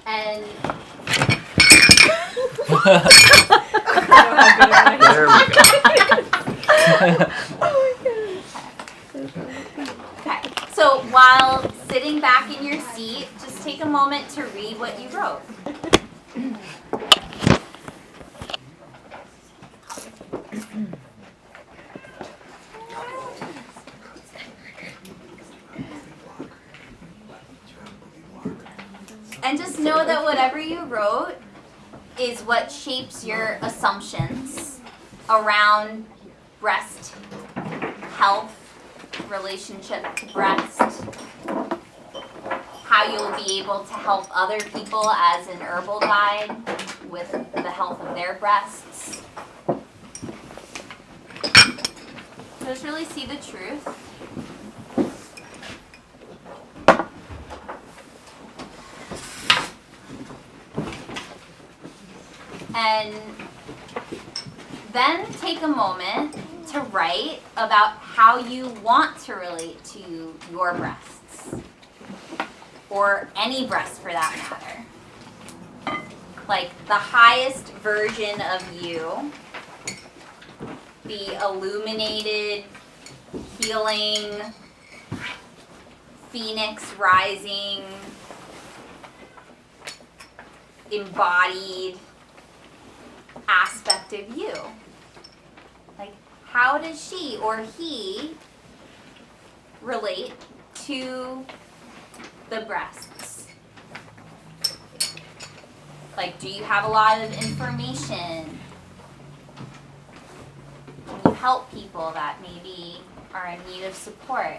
And There we go. okay, so while sitting back in your seat, just take a moment to read what you wrote. And just know that whatever you wrote is what shapes your assumptions around breast health, relationship to breast, how you'll be able to help other people as an herbal guide with the health of their breasts. So just really see the truth. And then take a moment to write about how you want to relate to your breasts, or any breast for that matter. Like the highest version of you, the illuminated, healing, phoenix rising, embodied aspect of you. Like, how does she or he relate to the breasts? Like, do you have a lot of information? Can you help people that maybe are in need of support?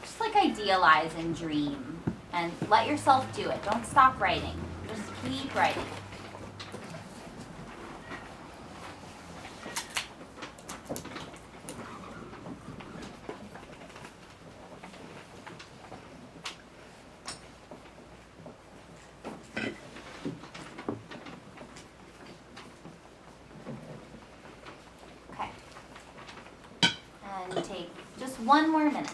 Just like idealize and dream. And let yourself do it. Don't stop writing. Just keep writing. Okay. And take just one more minute.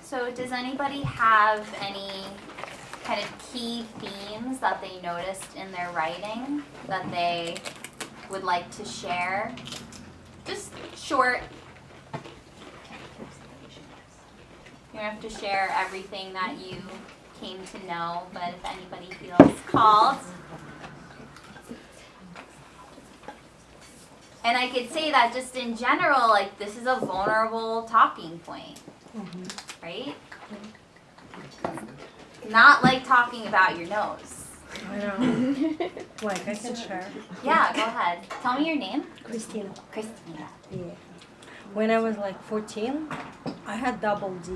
So does anybody have any kind of key themes that they noticed in their writing that they would like to share? Just short. You don't have to share everything that you came to know, but if anybody feels called. And I could say that just in general, like, this is a vulnerable talking point. Right? Not like talking about your nose. I know. Like, I can share. Yeah, go ahead. Tell me your name. Christina. Christina. Yeah. When I was like 14, I had double D.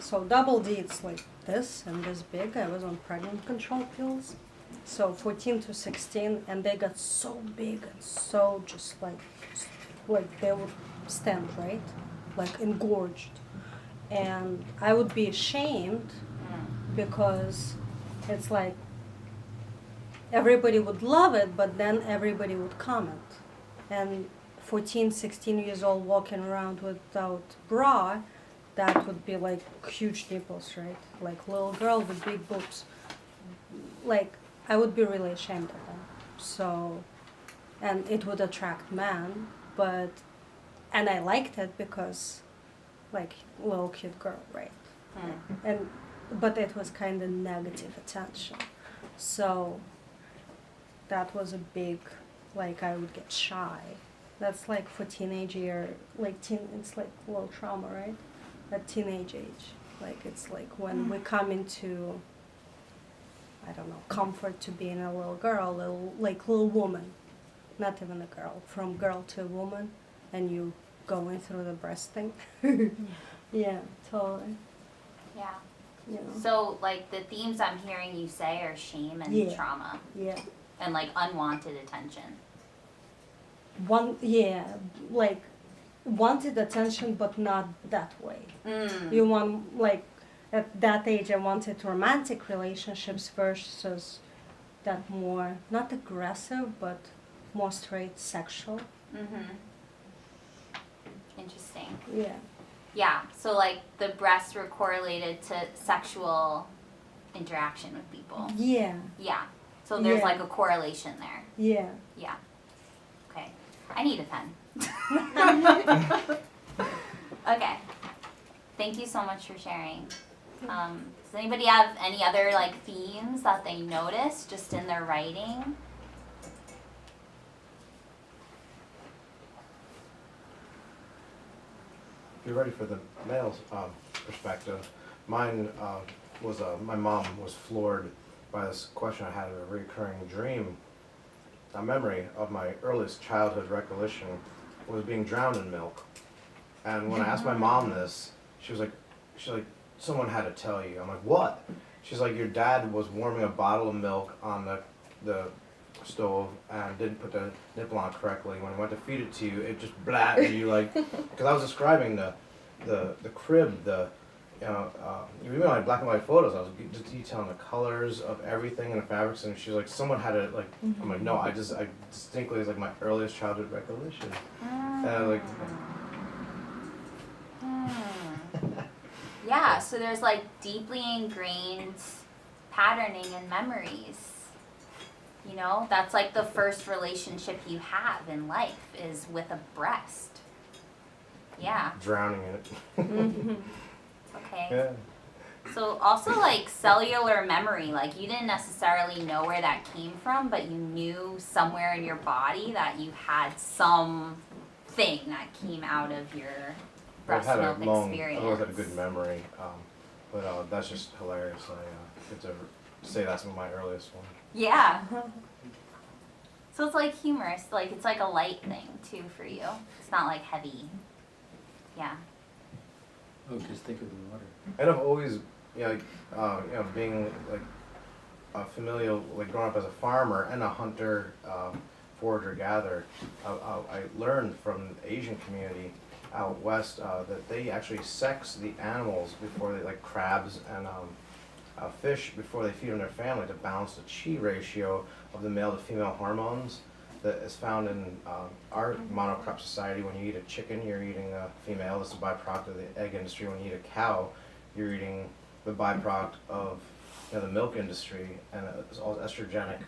So double D, it's like this and this big. I was on pregnant control pills. So 14 to 16, and they got so big and so just like they would stand, right? Like engorged. And I would be ashamed because it's like everybody would love it, but then everybody would comment. And 14, 16 years old walking around without bra, that would be like huge nipples, right? Like little girl with big boobs. Like, I would be really ashamed of them. So, and it would attract men, and I liked it because like little cute girl, right? But it was kind of negative attention. So that was a big, like, I would get shy. That's like for teenage year, like it's like a little trauma, right? At teenage age, like it's like when we come into, I don't know, comfort to being a little girl, little woman, not even a girl, from girl to a woman, and you going through the breast thing. Yeah, totally. Yeah. You know. So, like, the themes I'm hearing you say are shame and Yeah. trauma Yeah. and, like, unwanted attention. Like wanted attention, but not that way. Mm. You want, like, at that age, I wanted romantic relationships versus that more, not aggressive, but more straight sexual. Mm-hmm. Interesting. Yeah. Yeah, so, like, the breasts were correlated to sexual interaction with people. Yeah. Yeah. So there's, Yeah. like, a correlation there. Yeah. Yeah. Okay. I need a pen. Okay. Thank you so much for sharing. Does anybody have any other, like, themes that they notice just in their writing? You're ready for the male's perspective. Mine was my mom was floored by this question I had in a recurring dream. A memory of my earliest childhood recollection was being drowned in milk. And when I asked my mom this, she's like, someone had to tell you. I'm like, what? She's like, your dad was warming a bottle of milk on the stove and didn't put the nipple on correctly. When he went to feed it to you, it just blat, and you like, because I was describing the crib, even like black and white photos, I was just detailing the colors of everything and the fabrics, and she's like, someone had to like, I'm like, no, I distinctly, it's like my earliest childhood recollection. And I was like, Yeah, so there's, like, deeply ingrained patterning and memories. You know, that's like the first relationship you have in life is with a breast. Yeah. drowning in it. Okay. Yeah. So also, like, cellular memory, like, you didn't necessarily know where that came from, but you knew somewhere in your body that you had something that came out of your I've breast had milk a long, experience. I've always had a good memory, but that's just hilarious. I get to say that's my earliest one. Yeah. So it's like humorous, like it's like a light thing too for you. It's not like heavy. Yeah. Oh, just think of the water. And I've always, being like familial, like growing up as a farmer and a hunter, forager gatherer, I learned from the Asian community out west that they actually sex the animals before they, like crabs and fish, before they feed them their family to balance the chi ratio of the male to female hormones that is found in our monocrop society. When you eat a chicken, you're eating a female. This is a byproduct of the egg industry. When you eat a cow, you're eating the byproduct of the milk industry, and it's all estrogenic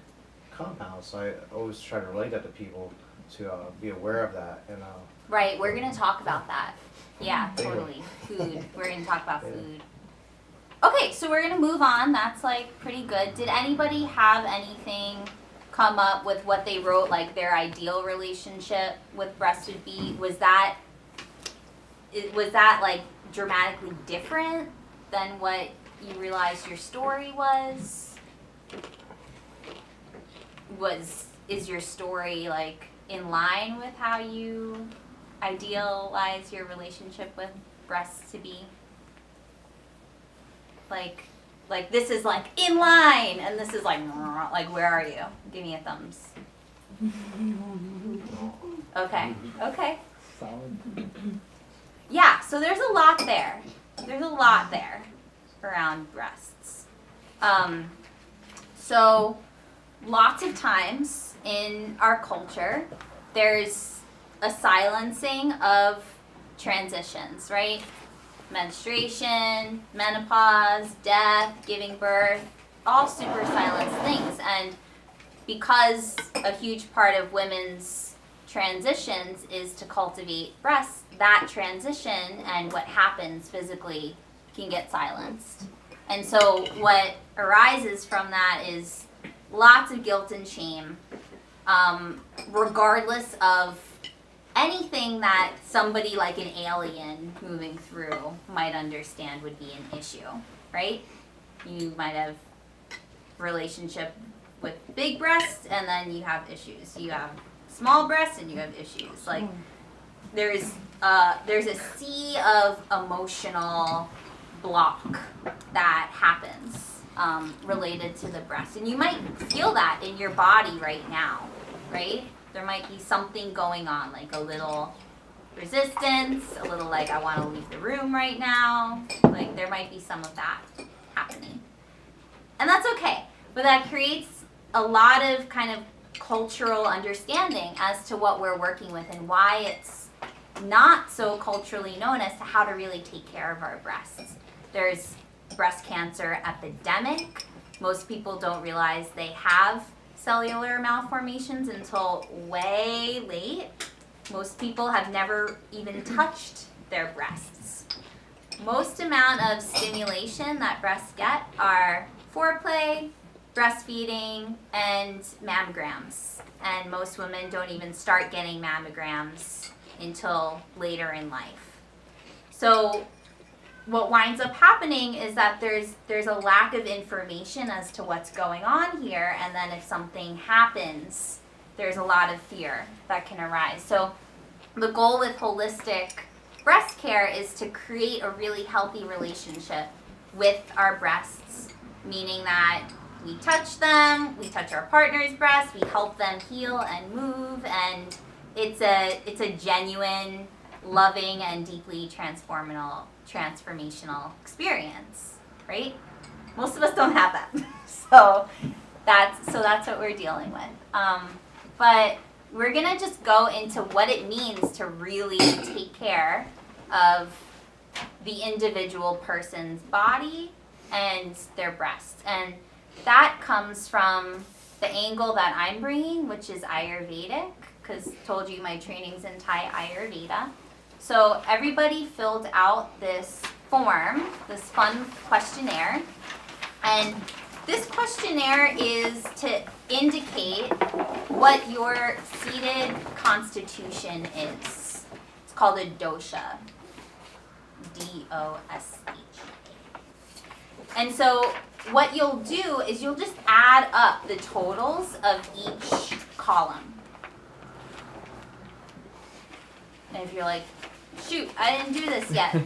compounds. So I always try to relate that to people to be aware of that. And Right, we're gonna talk about that. Yeah, There you go. totally. Food. We're gonna talk about Yeah. food. Okay, so we're gonna move on. That's like pretty good. Did anybody have anything come up with what they wrote, like their ideal relationship with breast would be? Was that like dramatically different than what you realized your story was? Is your story like in line with how you idealize your relationship with breasts to be? Like this is like in line, and this is like where are you? Give me a thumbs. Okay. Okay. Solid. Yeah, so there's a lot there. There's a lot there around breasts. So lots of times in our culture, there's a silencing of transitions, right? Menstruation, menopause, death, giving birth, all super silenced things. And because a huge part of women's transitions is to cultivate breasts, that transition and what happens physically can get silenced. And so what arises from that is lots of guilt and shame, regardless of anything that somebody like an alien moving through might understand would be an issue, right? You might have relationship with big breasts and then you have issues. You have small breasts and you have issues. Like there's a sea of emotional block that happens related to the breast. And you might feel that in your body right now, right? There might be something going on, like a little resistance, a little like, I want to leave the room right now. Like, there might be some of that happening. And that's okay. But that creates a lot of kind of cultural understanding as to what we're working with and why it's not so culturally known as to how to really take care of our breasts. There's breast cancer epidemic. Most people don't realize they have cellular malformations until way late. Most people have never even touched their breasts. Most amount of stimulation that breasts get are foreplay, breastfeeding, and mammograms. And most women don't even start getting mammograms until later in life. So what winds up happening is that there's a lack of information as to what's going on here, and then if something happens, there's a lot of fear that can arise. So the goal with holistic breast care is to create a really healthy relationship with our breasts, meaning that we touch them, we touch our partner's breasts, we help them heal and move, and it's a genuine, loving, and deeply transformational experience, right? Most of us don't have that, so that's what we're dealing with. But we're gonna just go into what it means to really take care of the individual person's body and their breasts, and that comes from the angle that I'm bringing, which is Ayurvedic, because told you my training's in Thai Ayurveda. So everybody filled out this form, this fun questionnaire, and this questionnaire is to indicate what your seated constitution is. It's called a dosha, D-O-S-H. And so what you'll do is you'll just add up the totals of each column. And if you're like, shoot, I didn't do this yet,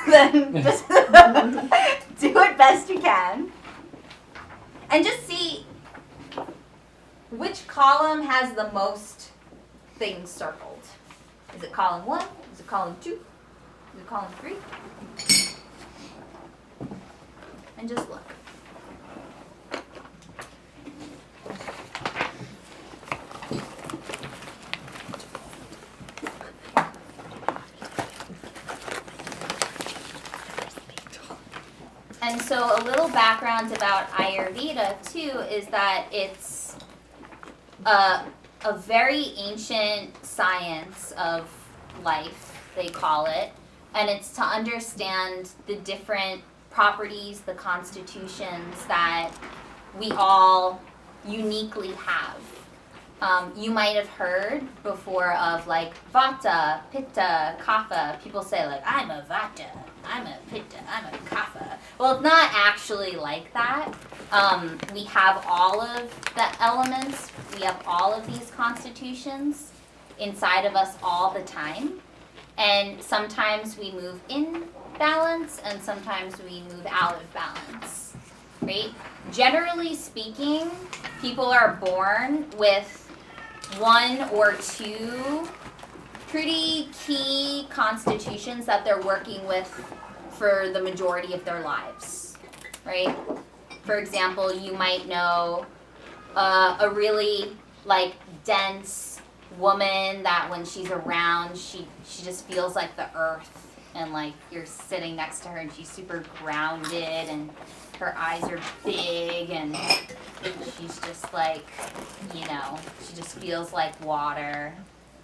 then just do it best you can. And just see which column has the most things circled. Is it column 1? Is it column 2? Is it column 3? And just look. And so a little background about Ayurveda too is that it's a very ancient science of life, they call it, and it's to understand the different properties, the constitutions that we all uniquely have. You might have heard before of like Vata, Pitta, Kapha. People say like, I'm a Vata, I'm a Pitta, I'm a Kapha. Well, it's not actually like that. We have all of the elements, we have all of these constitutions inside of us all the time. And sometimes we move in balance and sometimes we move out of balance, right? Generally speaking, people are born with one or two pretty key constitutions that they're working with for the majority of their lives, right? For example, you might know a really like dense woman that when she's around, she just feels like the earth, and like you're sitting next to her and she's super grounded and her eyes are big and she's just like, you know, she just feels like water.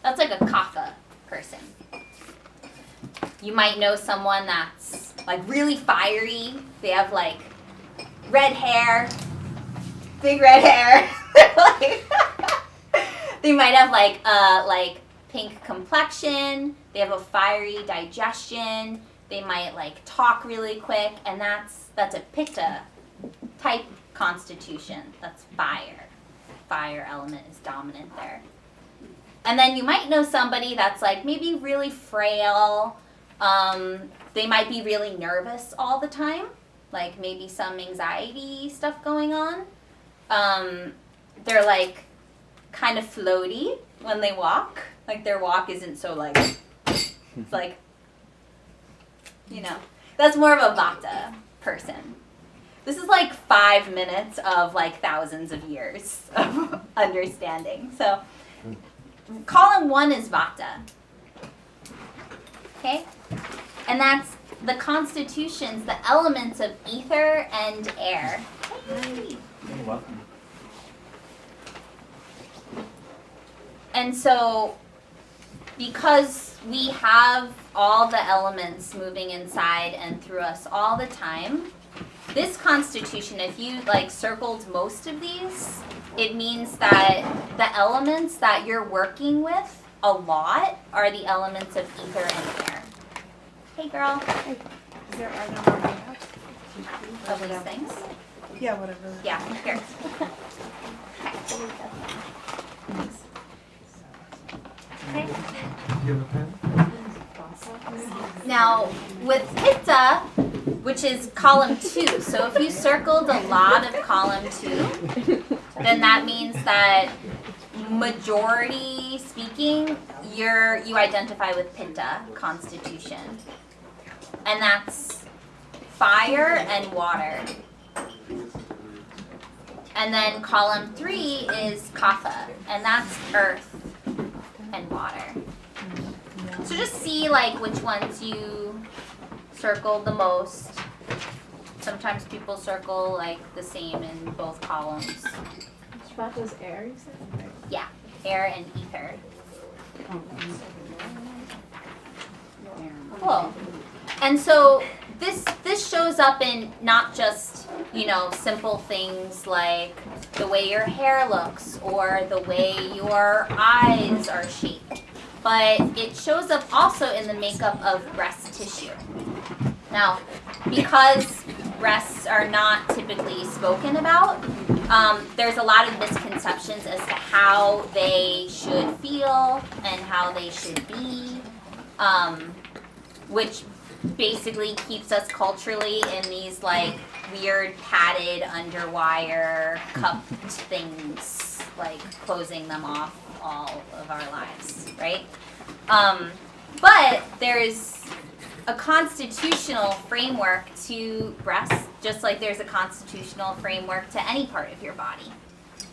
That's like a Kapha person. You might know someone that's like really fiery. They have like red hair, big red hair. They might have like pink complexion. They have a fiery digestion. They might like talk really quick, and that's a Pitta type constitution. That's fire. Fire element is dominant there. And then you might know somebody that's like maybe really frail, They might be really nervous all the time, like maybe some anxiety stuff going on. They're like kind of floaty when they walk. Like their walk isn't so like, it's like, you know, that's more of a Vata person. This is like 5 minutes of like thousands of years of understanding. So column 1 is Vata. Okay? And that's the constitutions, the elements of ether and air. Hey. You're welcome. And so, because we have all the elements moving inside and through us all the time, this constitution, if you like circled most of these, it means that the elements that you're working with a lot are the elements of ether and air. Hey girl. Is there our number we have? Of these things? Yeah, whatever. Yeah, here. Okay. You have a pen? Now, with Pitta, which is column 2, so if you circled a lot of column 2, then that means that majority speaking, you identify with Pitta constitution. And that's fire and water. And then column 3 is Kapha, and that's earth and water. So just see like which ones you circled the most. Sometimes people circle like the same in both columns. Vata's air, you said? Yeah, air and ether. Cool. And so this shows up in not just, you know, simple things like the way your hair looks or the way your eyes are shaped, but it shows up also in the makeup of breast tissue. Now, because breasts are not typically spoken about, there's a lot of misconceptions as to how they should feel and how they should be, which basically keeps us culturally in these like weird padded underwire cupped things, like closing them off all of our lives, right? But there's a constitutional framework to breasts, just like there's a constitutional framework to any part of your body,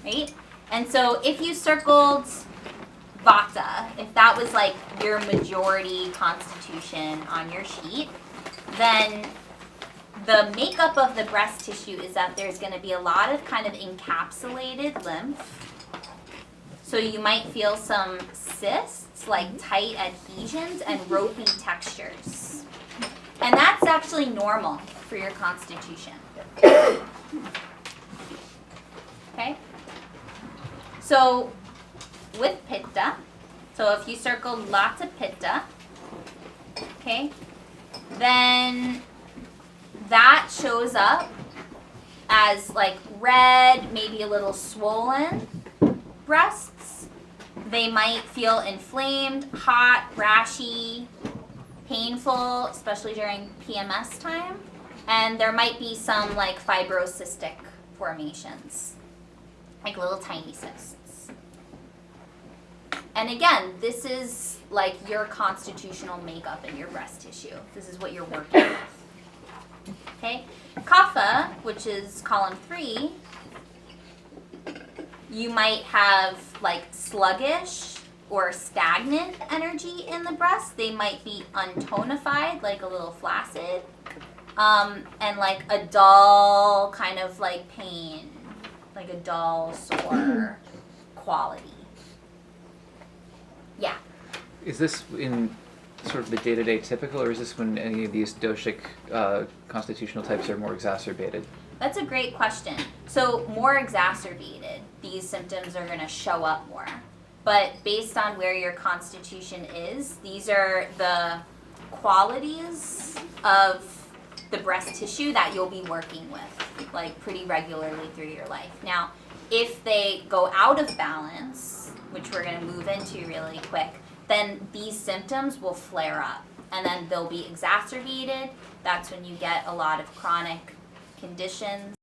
right? And so if you circled Vata, if that was like your majority constitution on your sheet, then the makeup of the breast tissue is that there's going to be a lot of kind of encapsulated lymph. So you might feel some cysts, like tight adhesions and ropey textures. And that's actually normal for your constitution. Okay? So with Pitta, so if you circle lots of Pitta, okay, then that shows up as like red, maybe a little swollen breasts. They might feel inflamed, hot, rashy, painful, especially during PMS time. And there might be some like fibrocystic formations, like little tiny cysts. And again, this is like your constitutional makeup in your breast tissue. This is what you're working with. Okay? Kapha, which is column 3, you might have like sluggish or stagnant energy in the breast. They might be untonified, like a little flaccid, and like a dull kind of like pain, like a dull sore quality. Yeah. Is this in sort of the day-to-day typical, or is this when any of these doshic constitutional types are more exacerbated? That's a great question. So more exacerbated, these symptoms are going to show up more. But based on where your constitution is, these are the qualities of the breast tissue that you'll be working with, like pretty regularly through your life. Now, if they go out of balance, which we're going to move into really quick, then these symptoms will flare up and then they'll be exacerbated. That's when you get a lot of chronic conditions.